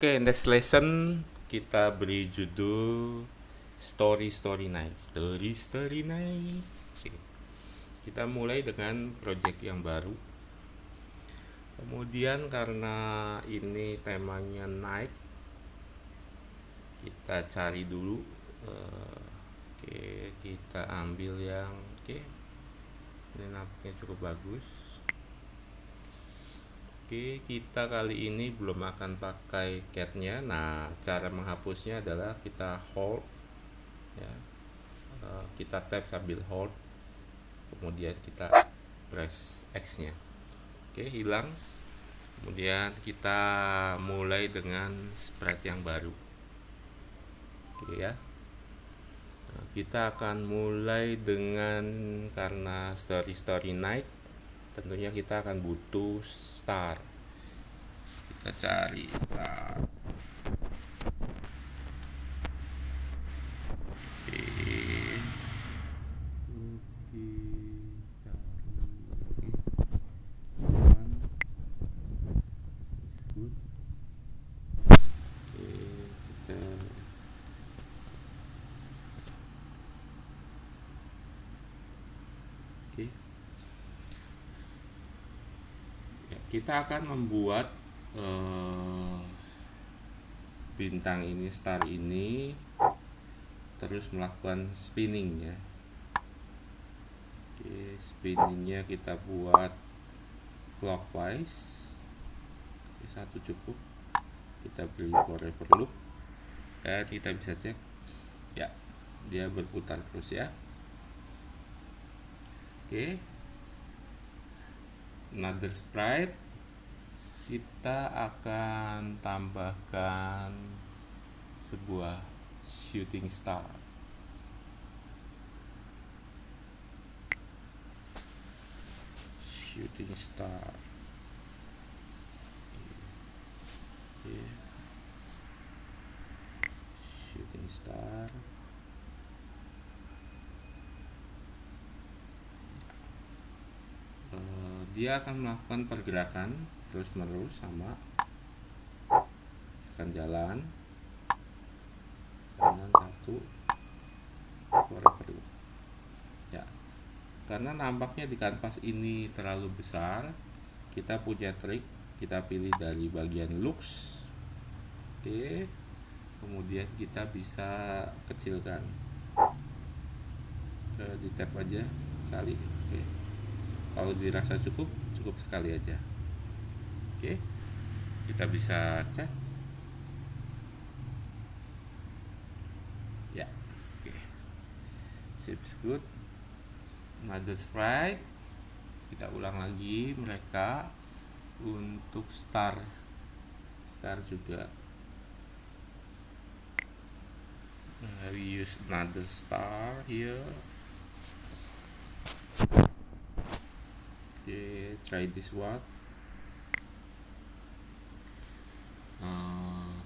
Oke, next lesson kita beri judul Story Night. Story Night. Oke. Kita mulai dengan project yang baru. Kemudian karena ini temanya night, kita cari dulu. Oke, kita ambil yang oke. Ini nampaknya cukup bagus. Oke, kita kali ini belum akan pakai cat-nya. Nah, cara menghapusnya adalah kita hold ya. Kita tap sambil hold, kemudian kita press X-nya. Oke, hilang. Kemudian kita mulai dengan sprite yang baru. Oke ya. Nah, kita akan mulai dengan, karena story night, tentunya kita akan butuh star. Kita cari star. Oke. Ya, kita akan membuat bintang ini, star ini, terus melakukan spinning ya. Oke, spinningnya kita buat clockwise. Oke, satu cukup. Kita beri forever loop dan kita bisa cek ya, dia berputar terus ya. Oke, another sprite, kita akan tambahkan sebuah shooting star. Shooting star. Oke. Shooting star. Dia akan melakukan pergerakan terus menerus, sama akan jalan kanan satu, forever ya. Karena nampaknya di kanvas ini terlalu besar, kita punya trik. Kita pilih dari bagian looks. Oke, kemudian kita bisa kecilkan, di tab aja kali. Oke, kalau dirasa cukup sekali aja. Oke, kita bisa cek ya. Oke, seems good. Another sprite, kita ulang lagi mereka untuk star juga. We use another star here. Okay, try this one.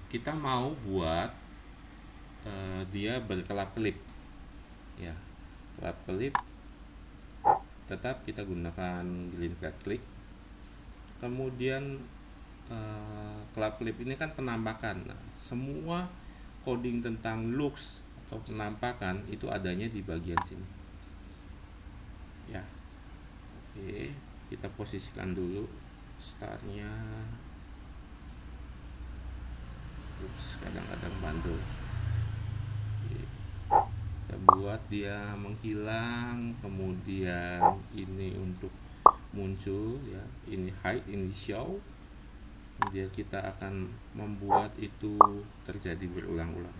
Kita mau buat dia berkelap-kelip ya, kelap-kelip. Tetap kita gunakan green flag click. Kemudian kelap-kelip ini kan penampakan. Nah, semua coding tentang looks atau penampakan itu adanya di bagian sini ya. Oke, kita posisikan dulu startnya. Kadang-kadang bandel. Kita buat dia menghilang, kemudian ini untuk muncul ya, ini hide, ini show. Kemudian kita akan membuat itu terjadi berulang-ulang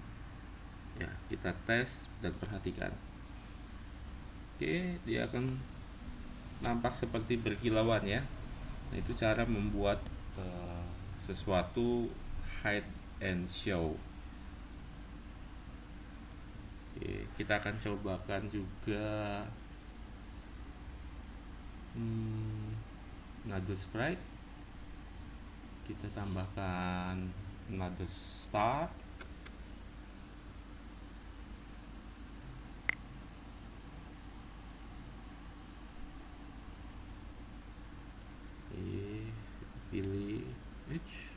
ya. Kita tes dan perhatikan. Oke, dia akan nampak seperti berkilauan ya. Nah, itu cara membuat sesuatu hide and show. Oke, kita akan cobakan juga another sprite. Kita tambahkan another star. Pilih H.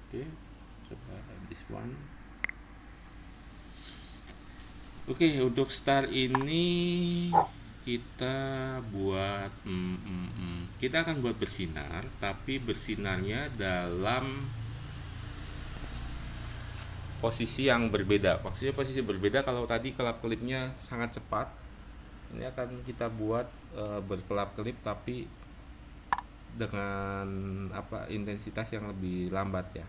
Oke, coba this one. Oke, untuk start ini kita buat kita akan buat bersinar, tapi bersinarnya dalam posisi yang berbeda. Maksudnya posisi berbeda, kalau tadi kelap-kelipnya sangat cepat, ini akan kita buat berkelap-kelip tapi dengan intensitas yang lebih lambat ya.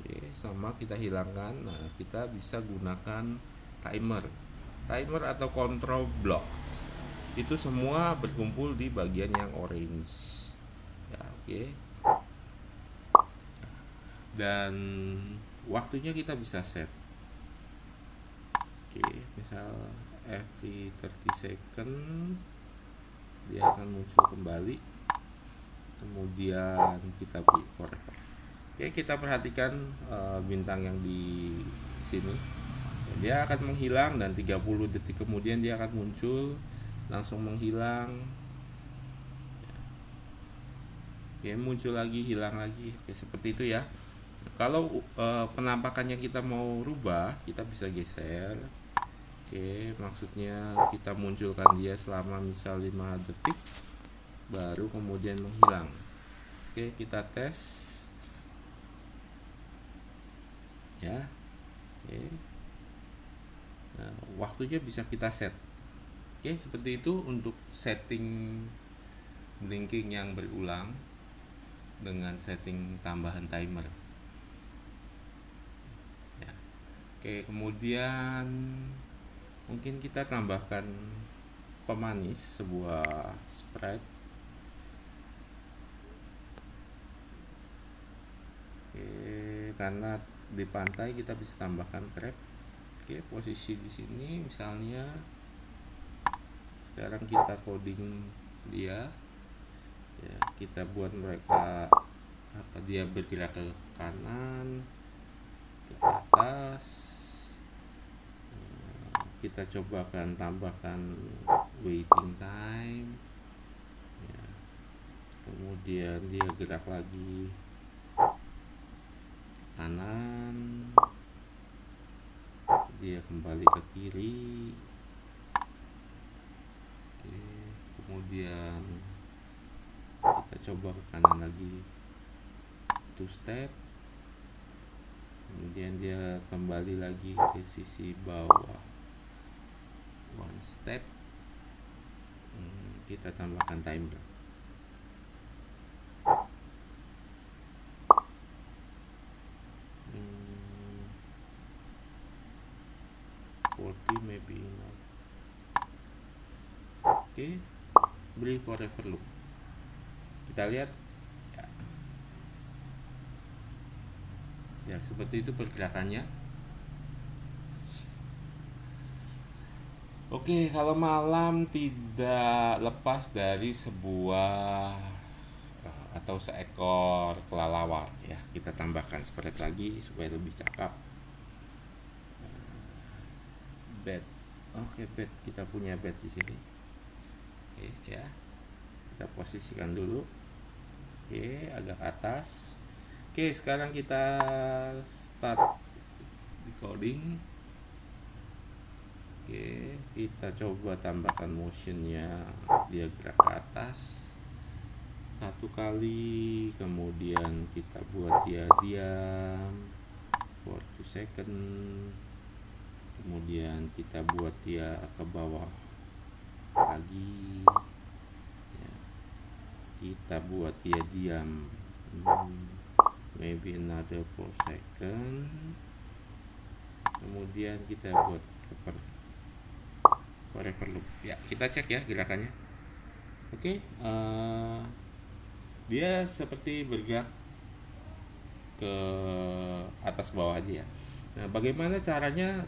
Oke, sama kita hilangkan. Nah, kita bisa gunakan timer atau control block. Itu semua berkumpul di bagian yang orange. Ya, oke. Dan waktunya kita bisa set. Oke, misal every 30 second dia akan muncul kembali. Kemudian kita beri forever. Oke, kita perhatikan bintang yang di sini. Dia akan menghilang dan 30 detik kemudian dia akan muncul, langsung menghilang. Oke, muncul lagi, hilang lagi. Oke, seperti itu ya. Kalau penampakannya kita mau rubah, kita bisa geser. Oke, maksudnya kita munculkan dia selama misal 5 detik, baru kemudian menghilang. Oke, kita tes ya. Oke. Nah, waktunya bisa kita set. Oke, seperti itu untuk setting blinking yang berulang dengan setting tambahan timer ya. Oke, kemudian mungkin kita tambahkan pemanis, sebuah sprite. Oke, karena di pantai kita bisa tambahkan crab. Oke, posisi di sini misalnya sekarang kita coding dia ya, kita buat mereka dia bergerak ke kanan, ke atas. Kita coba akan tambahkan waiting time ya. Kemudian dia gerak lagi kanan, dia kembali ke kiri. Oke, kemudian kita coba ke kanan lagi 2 step, kemudian dia kembali lagi ke sisi bawah 1 step. Kita tambahkan timer. 40 maybe not. Oke, beri forever loop. Kita lihat ya, seperti itu pergerakannya. Oke, kalau malam tidak lepas dari sebuah atau seekor kelelawar ya, kita tambahkan sprite lagi supaya lebih cakep. Bed. Oke, bed, kita punya bed di sini. Oke ya, kita posisikan dulu. Oke, agak atas. Oke, sekarang kita start decoding. Oke, kita coba tambahkan motionnya, dia gerak ke atas 1 kali, kemudian kita buat dia diam for 2 second, kemudian kita buat dia ke bawah lagi ya. Kita buat dia diam maybe another 4 second, kemudian kita buat forever loop ya. Kita cek ya gerakannya. Oke, dia seperti bergerak ke atas bawah aja ya. Nah, bagaimana caranya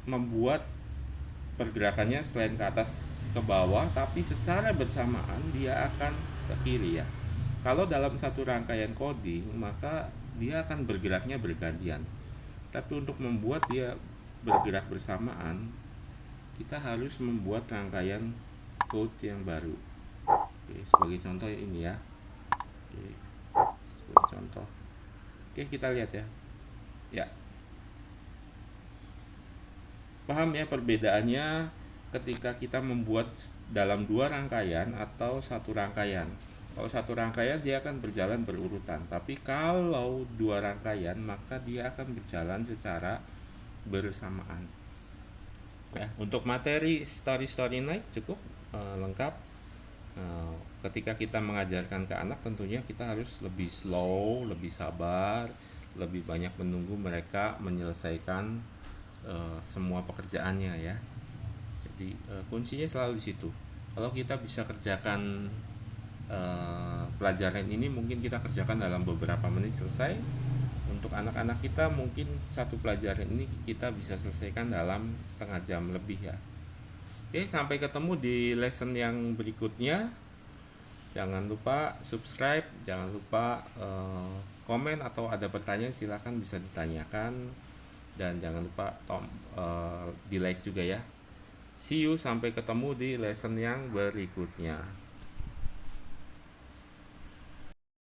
membuat pergerakannya selain ke atas ke bawah, tapi secara bersamaan dia akan ke kiri ya. Kalau dalam satu rangkaian coding, maka dia akan bergeraknya bergantian. Tapi untuk membuat dia bergerak bersamaan, kita harus membuat rangkaian code yang baru. Oke, sebagai contoh ini ya. Oke, sebagai contoh Oke, kita lihat ya. Ya, paham ya perbedaannya ketika kita membuat dalam dua rangkaian atau satu rangkaian. Kalau satu rangkaian dia akan berjalan berurutan, tapi kalau dua rangkaian maka dia akan berjalan secara bersamaan. Ya, untuk materi story night cukup lengkap. Ketika kita mengajarkan ke anak tentunya kita harus lebih slow, lebih sabar, lebih banyak menunggu mereka menyelesaikan semua pekerjaannya ya. Jadi kuncinya selalu di situ. Kalau kita bisa kerjakan pelajaran ini, mungkin kita kerjakan dalam beberapa menit selesai. Untuk anak-anak kita mungkin satu pelajaran ini kita bisa selesaikan dalam setengah jam lebih ya. Oke, sampai ketemu di lesson yang berikutnya. Jangan lupa subscribe, jangan lupa komen atau ada pertanyaan silahkan bisa ditanyakan, dan jangan lupa di like juga ya. See you, sampai ketemu di lesson yang berikutnya.